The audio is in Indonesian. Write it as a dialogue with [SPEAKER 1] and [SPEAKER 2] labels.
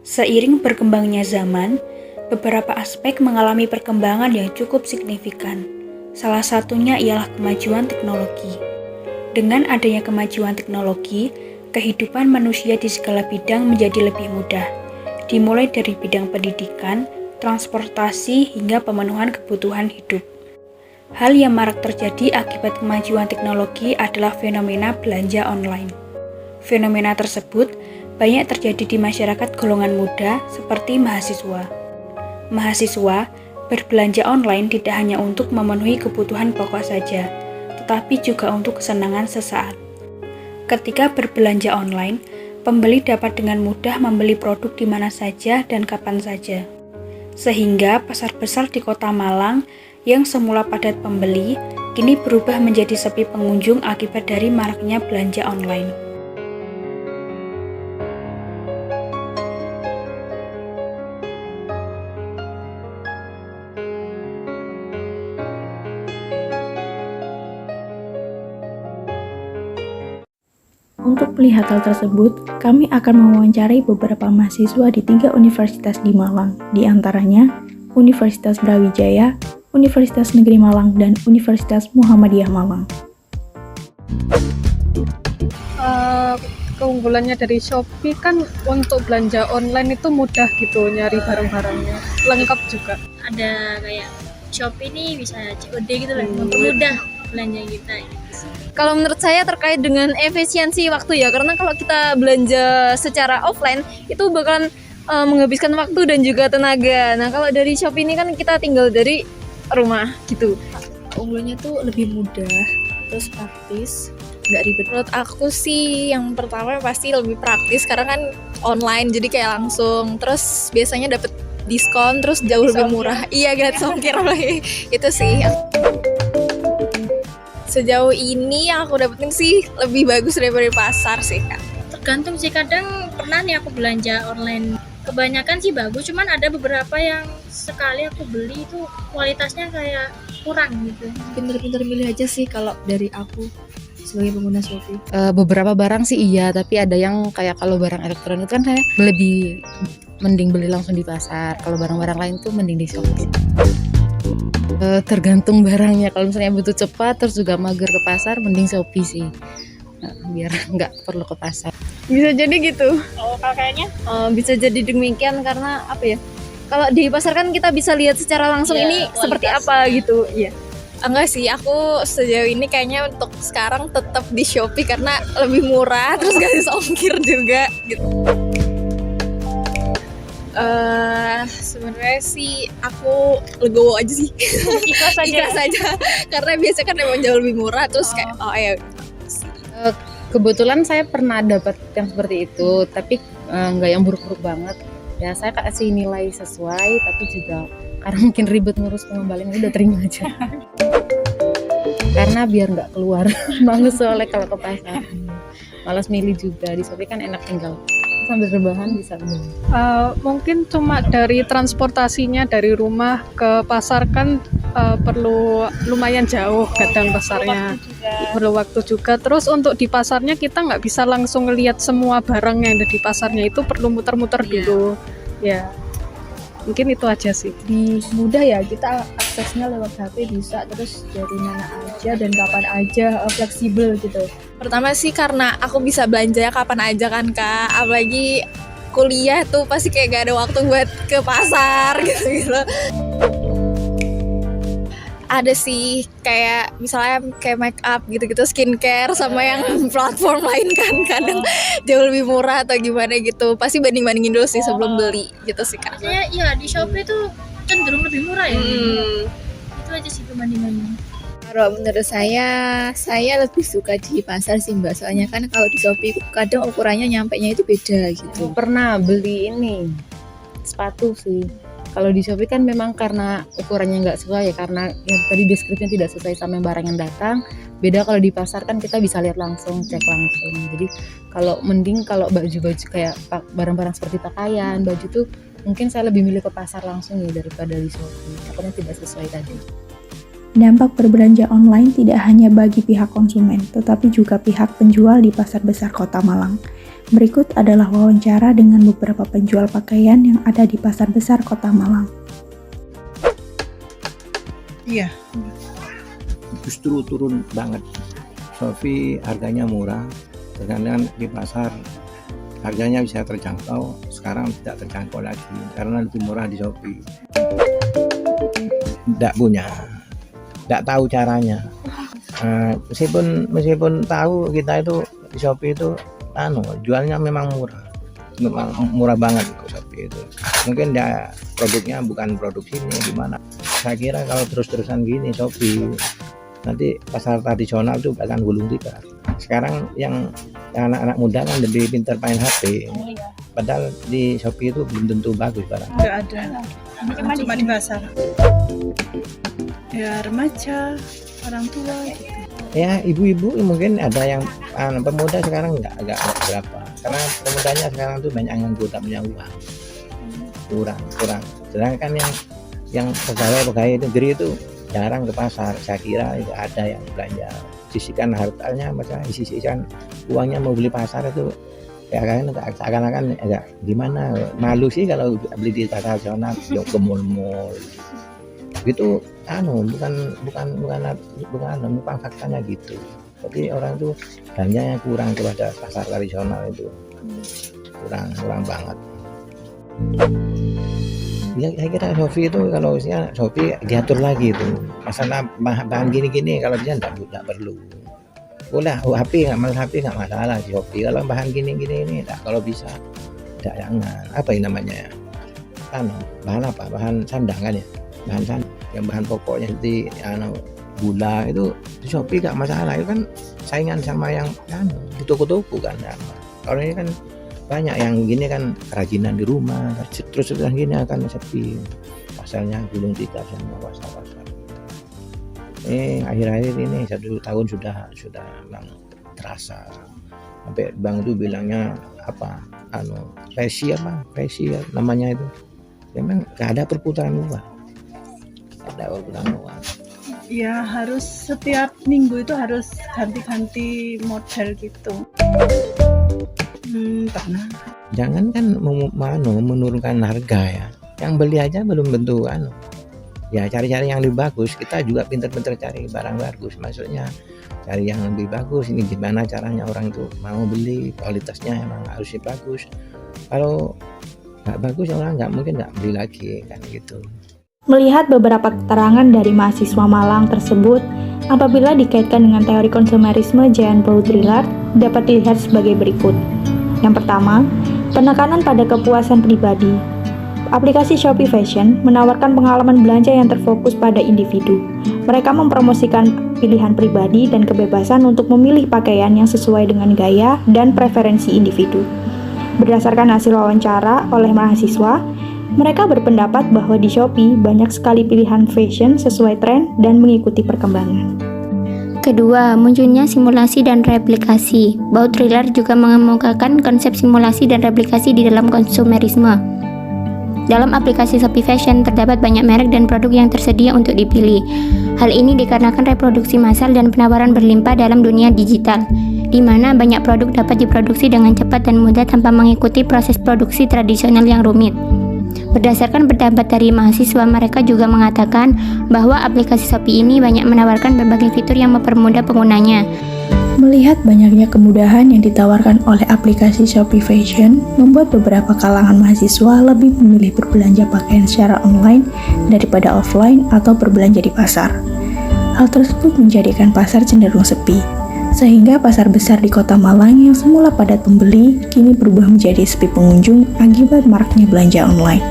[SPEAKER 1] Seiring berkembangnya zaman, beberapa aspek mengalami perkembangan yang cukup signifikan. Salah satunya ialah kemajuan teknologi. Dengan adanya kemajuan teknologi, kehidupan manusia di segala bidang menjadi lebih mudah, dimulai dari bidang pendidikan, transportasi, hingga pemenuhan kebutuhan hidup. Hal yang marak terjadi akibat kemajuan teknologi adalah fenomena belanja online. Fenomena tersebut banyak terjadi di masyarakat golongan muda seperti mahasiswa. Mahasiswa berbelanja online tidak hanya untuk memenuhi kebutuhan pokok saja, tetapi juga untuk kesenangan sesaat. Ketika berbelanja online, pembeli dapat dengan mudah membeli produk di mana saja dan kapan saja. Sehingga pasar besar di Kota Malang yang semula padat pembeli, kini berubah menjadi sepi pengunjung akibat dari maraknya belanja online.
[SPEAKER 2] Untuk melihat hal tersebut, kami akan mewawancarai beberapa mahasiswa di 3 universitas di Malang, di antaranya Universitas Brawijaya, Universitas Negeri Malang, dan Universitas Muhammadiyah Malang.
[SPEAKER 3] Keunggulannya dari Shopee kan untuk belanja online itu mudah gitu, nyari barang-barangnya, lengkap juga.
[SPEAKER 4] Ada kayak Shopee ini bisa COD gitu lah, mempermudah belanja kita gitu.
[SPEAKER 5] Kalau menurut saya terkait dengan efisiensi waktu ya, karena kalau kita belanja secara offline itu bakalan menghabiskan waktu dan juga tenaga. Nah kalau dari Shopee ini kan kita tinggal dari rumah gitu.
[SPEAKER 6] Unggulannya tuh lebih mudah, terus praktis, nggak ribet.
[SPEAKER 5] Menurut aku sih yang pertama pasti lebih praktis karena kan online jadi kayak langsung. Terus biasanya dapat diskon terus jauh lebih murah. Iya gratis ongkir lagi. Itu sih. Sejauh ini yang aku dapetin sih lebih bagus daripada pasar sih Kak.
[SPEAKER 4] Tergantung sih, kadang pernah nih aku belanja online. Kebanyakan sih bagus, cuman ada beberapa yang sekali aku beli itu kualitasnya kayak kurang gitu.
[SPEAKER 6] Pinter-pinter milih aja sih kalau dari aku sebagai pengguna Shopee.
[SPEAKER 7] Beberapa barang sih iya, tapi ada yang kayak kalau barang elektronik kan saya lebih mending beli langsung di pasar. Kalau barang-barang lain tuh mending di Shopee. Tergantung barangnya. Kalau misalnya butuh cepat terus juga mager ke pasar, mending Shopee sih. Biar nggak perlu ke pasar.
[SPEAKER 5] Bisa jadi gitu.
[SPEAKER 4] Oh, kalau kayaknya
[SPEAKER 5] Bisa jadi demikian karena apa ya? Kalau di pasar kan kita bisa lihat secara langsung ini seperti apa gitu. Iya. Enggak sih, aku sejauh ini kayaknya untuk sekarang tetap di Shopee karena lebih murah terus gratis ongkir juga gitu. Sebenarnya sih aku legowo aja sih. Ikhlas aja. Karena biasanya kan emang jauh lebih murah terus kayak
[SPEAKER 7] Kebetulan saya pernah dapat yang seperti itu, tapi nggak yang buruk-buruk banget. Ya saya kasih nilai sesuai, tapi juga karena mungkin ribet ngurus pengembalian, udah terima aja. Karena biar nggak keluar, males soalnya kalau ke pasar. Malas milih juga, di Shopee kan enak tinggal sambil rebahan bisa beli.
[SPEAKER 3] Mungkin cuma dari transportasinya dari rumah ke pasar kan perlu lumayan jauh kadang pasarnya, perlu waktu juga. Terus untuk di pasarnya kita nggak bisa langsung ngelihat semua barang yang ada di pasarnya, itu perlu muter-muter dulu. Ya, mungkin itu aja sih.
[SPEAKER 6] Lebih mudah ya, kita aksesnya lewat HP bisa, terus dari mana aja dan kapan aja, fleksibel gitu.
[SPEAKER 5] Pertama sih karena aku bisa belanja kapan aja kan Kak, apalagi kuliah tuh pasti kayak gak ada waktu buat ke pasar gitu. Ada sih kayak misalnya kayak make up gitu-gitu, skincare sama yang platform lain kan kadang jauh lebih murah atau gimana gitu. Pasti banding-bandingin dulu sih sebelum beli gitu sih Kak.
[SPEAKER 4] iya di Shopee tuh cenderung lebih murah ya. Itu aja sih perbandingannya.
[SPEAKER 6] Kalau menurut saya lebih suka di pasar sih Mbak, soalnya kan kalau di Shopee kadang ukurannya nyampenya itu beda gitu.
[SPEAKER 7] Pernah beli ini sepatu sih. Kalau di Shopee kan memang karena ukurannya nggak sesuai ya, karena yang tadi deskripsinya tidak sesuai sama barang yang datang. Beda kalau di pasar kan kita bisa lihat langsung, cek langsung. Jadi kalau mending kalau baju-baju kayak barang-barang seperti pakaian, baju tuh mungkin saya lebih milih ke pasar langsung ya daripada di Shopee. Takutnya tidak sesuai tadi.
[SPEAKER 2] Dampak berbelanja online tidak hanya bagi pihak konsumen, tetapi juga pihak penjual di pasar besar Kota Malang. Berikut adalah wawancara dengan beberapa penjual pakaian yang ada di pasar besar Kota Malang.
[SPEAKER 8] Iya, justru turun banget. Shopee harganya murah, sedangkan di pasar harganya bisa terjangkau. Sekarang tidak terjangkau lagi karena lebih murah di Shopee. Tidak tahu caranya. Meskipun tahu kita itu di Shopee itu jualnya memang murah banget kok Shopee itu. Mungkin dia produknya bukan produk sini gimana. Saya kira kalau terus-terusan gini Shopee, nanti pasar tradisional itu akan gulung tikar. Sekarang yang anak-anak muda kan lebih pintar main HP. Padahal di Shopee itu belum tentu bagus barang.
[SPEAKER 9] Nggak ada, cuma di pasar. Ya remaja, orang tua gitu.
[SPEAKER 8] Ya ibu-ibu mungkin ada yang pemuda sekarang nggak berapa. Karena pemudanya sekarang tuh banyak yang tak punya uang. Kurang. Sedangkan yang pegawai negeri itu jarang ke pasar. Saya kira itu ada yang belanja. Sisihkan hartanya, masa sisihkan uangnya mau beli pasar itu ya kan seakan-akan agak gimana, malu sih kalau beli di pasar tradisional ke mall-mall gitu. Bukan faktanya gitu. Jadi orang itu belanjanya kurang kepada pasar tradisional itu, kurang banget. Ya saya kira Shopee itu kalau Shopee diatur lagi itu masalah bahan gini-gini, kalau dia tidak perlu. Boleh HP nggak masalah di Shopee. Kalau bahan gini-gini ini kalau bisa jangan. Apa ini namanya? Bahan apa? Bahan sandang kan ya? Bahan sandang yang bahan pokoknya seperti gula itu di Shopee nggak masalah. Itu kan saingan sama yang di toko-toko kan. Kalau ini kan banyak yang gini kan kerajinan di rumah, terus gini akan sepi, pasarnya gulung tikar sama pasar-pasar. Akhir-akhir ini 1 tahun sudah memang terasa. Sampai bang itu bilangnya apa? Resi namanya itu. Memang nggak ada perputaran uang.
[SPEAKER 9] Ya harus setiap minggu itu harus ganti-ganti model gitu. Pernah.
[SPEAKER 8] Jangan kan menurunkan harga ya. Yang beli aja belum tentu ya cari-cari yang lebih bagus. Kita juga pintar-pintar cari barang bagus, maksudnya cari yang lebih bagus. Ini gimana caranya orang itu mau beli, kualitasnya emang harusnya bagus. Kalau nggak bagus orang nggak beli lagi kan gitu.
[SPEAKER 2] Melihat beberapa keterangan dari mahasiswa Malang tersebut, apabila dikaitkan dengan teori konsumerisme Jean Baudrillard, dapat dilihat sebagai berikut. Yang pertama, penekanan pada kepuasan pribadi. Aplikasi Shopee Fashion menawarkan pengalaman belanja yang terfokus pada individu. Mereka mempromosikan pilihan pribadi dan kebebasan untuk memilih pakaian yang sesuai dengan gaya dan preferensi individu. Berdasarkan hasil wawancara oleh mahasiswa, mereka berpendapat bahwa di Shopee banyak sekali pilihan fashion sesuai tren dan mengikuti perkembangan.
[SPEAKER 10] Kedua, munculnya simulasi dan replikasi. Baudrillard juga mengemukakan konsep simulasi dan replikasi di dalam konsumerisme. Dalam aplikasi Shopee Fashion terdapat banyak merek dan produk yang tersedia untuk dipilih. Hal ini dikarenakan reproduksi massal dan penawaran berlimpah dalam dunia digital, di mana banyak produk dapat diproduksi dengan cepat dan mudah tanpa mengikuti proses produksi tradisional yang rumit. Berdasarkan pendapat dari mahasiswa, mereka juga mengatakan bahwa aplikasi Shopee ini banyak menawarkan berbagai fitur yang mempermudah penggunanya.
[SPEAKER 2] Melihat banyaknya kemudahan yang ditawarkan oleh aplikasi Shopee Fashion, membuat beberapa kalangan mahasiswa lebih memilih berbelanja pakaian secara online daripada offline atau berbelanja di pasar. Hal tersebut menjadikan pasar cenderung sepi, sehingga pasar besar di Kota Malang yang semula padat pembeli, kini berubah menjadi sepi pengunjung akibat maraknya belanja online.